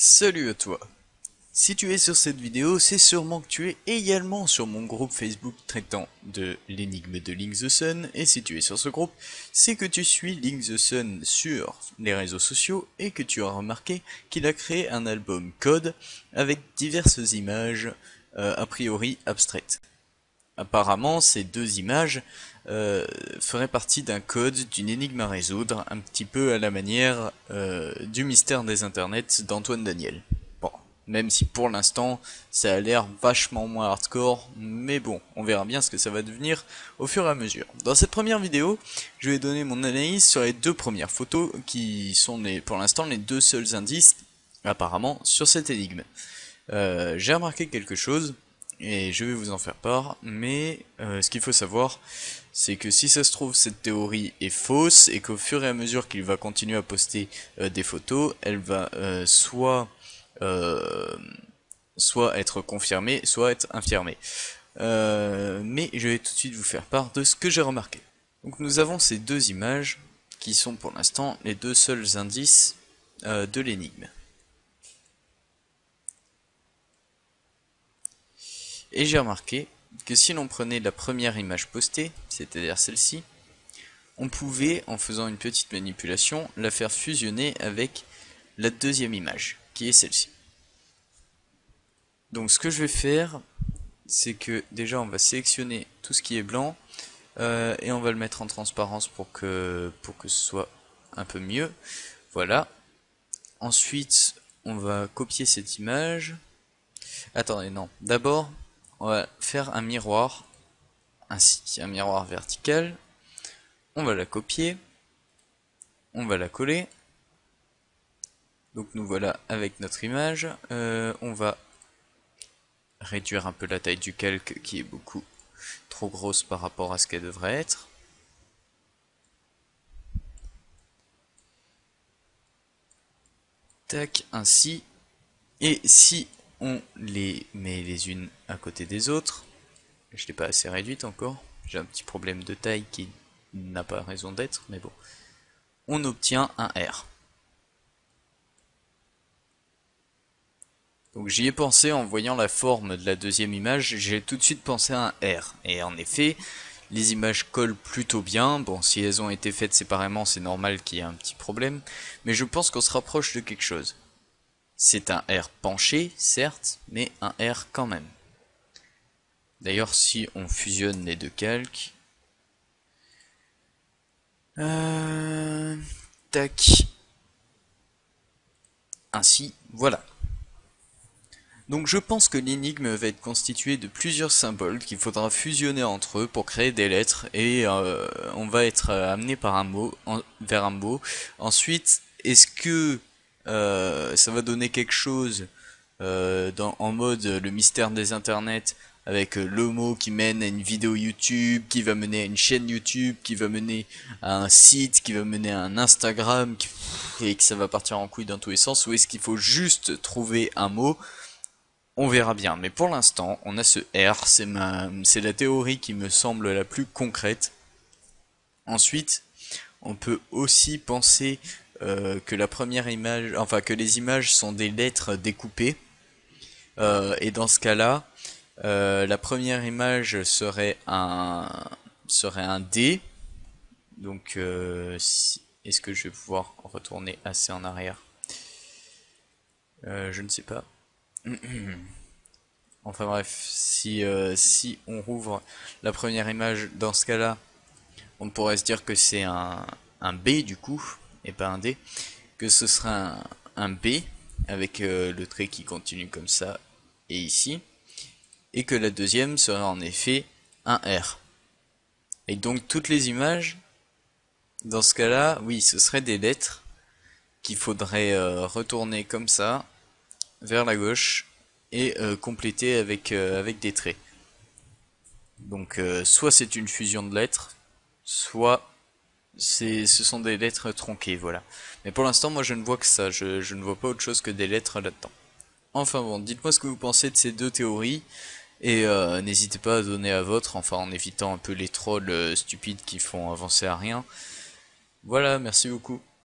Salut à toi. Si tu es sur cette vidéo, c'est sûrement que tu es également sur mon groupe Facebook traitant de l'énigme de Link the Sun, et si tu es sur ce groupe, c'est que tu suis Link the Sun sur les réseaux sociaux et que tu as remarqué qu'il a créé un album code avec diverses images a priori abstraites. Apparemment, ces deux images feraient partie d'un code, d'une énigme à résoudre, un petit peu à la manière du mystère des internets d'Antoine Daniel. Bon, même si pour l'instant, ça a l'air vachement moins hardcore, mais bon, on verra bien ce que ça va devenir au fur et à mesure. Dans cette première vidéo, je vais donner mon analyse sur les deux premières photos, qui sont pour l'instant les deux seuls indices, apparemment, sur cette énigme. J'ai remarqué quelque chose, et je vais vous en faire part, mais ce qu'il faut savoir, c'est que si ça se trouve, cette théorie est fausse, et qu'au fur et à mesure qu'il va continuer à poster des photos, elle va euh, soit être confirmée, soit être infirmée. Mais je vais tout de suite vous faire part de ce que j'ai remarqué. Donc nous avons ces deux images, qui sont pour l'instant les deux seuls indices de l'énigme. Et j'ai remarqué que si l'on prenait la première image postée, c'est-à-dire celle-ci, on pouvait, en faisant une petite manipulation, la faire fusionner avec la deuxième image, qui est celle-ci. Donc ce que je vais faire, c'est que déjà on va sélectionner tout ce qui est blanc, et on va le mettre en transparence pour que ce soit un peu mieux. Voilà. Ensuite, on va copier cette image. Attendez, non. D'abord, on va faire un miroir, ainsi, un miroir vertical. On va la copier, on va la coller. Donc nous voilà avec notre image. On va réduire un peu la taille du calque qui est beaucoup trop grosse par rapport à ce qu'elle devrait être. Tac, ainsi. Et si on les met les unes à côté des autres, je l'ai pas assez réduite encore, j'ai un petit problème de taille qui n'a pas raison d'être, mais bon, on obtient un R. Donc j'y ai pensé en voyant la forme de la deuxième image, j'ai tout de suite pensé à un R. Et en effet, les images collent plutôt bien. Bon, si elles ont été faites séparément, c'est normal qu'il y ait un petit problème. Mais je pense qu'on se rapproche de quelque chose. C'est un R penché, certes, mais un R quand même. D'ailleurs, si on fusionne les deux calques... Tac. Ainsi, voilà. Donc je pense que l'énigme va être constituée de plusieurs symboles qu'il faudra fusionner entre eux pour créer des lettres et on va être amené par un mot vers un mot. Ensuite, est-ce que ça va donner quelque chose en mode le mystère des internets avec le mot qui mène à une vidéo YouTube, qui va mener à une chaîne YouTube, qui va mener à un site, qui va mener à un Instagram, et que ça va partir en couille dans tous les sens, ou est-ce qu'il faut juste trouver un mot? On verra bien, mais pour l'instant, on a ce R, c'est la théorie qui me semble la plus concrète. Ensuite, on peut aussi penser que la première image, enfin que les images sont des lettres découpées. Et dans ce cas-là, la première image serait un D. Donc, est-ce que je vais pouvoir retourner assez en arrière? Je ne sais pas. Enfin bref, si on rouvre la première image, dans ce cas-là, on pourrait se dire que c'est un B du coup, et pas un D, que ce sera un B avec le trait qui continue comme ça, et ici, et que la deuxième serait en effet un R. Et donc toutes les images, dans ce cas-là, oui, ce seraient des lettres qu'il faudrait retourner comme ça, vers la gauche, et compléter avec des traits. Donc soit c'est une fusion de lettres, soit ce sont des lettres tronquées, voilà. Mais pour l'instant, moi je ne vois que ça, je ne vois pas autre chose que des lettres là-dedans. Enfin bon, dites-moi ce que vous pensez de ces deux théories, et n'hésitez pas à donner à votre, enfin en évitant un peu les trolls stupides qui font avancer à rien. Voilà, merci beaucoup.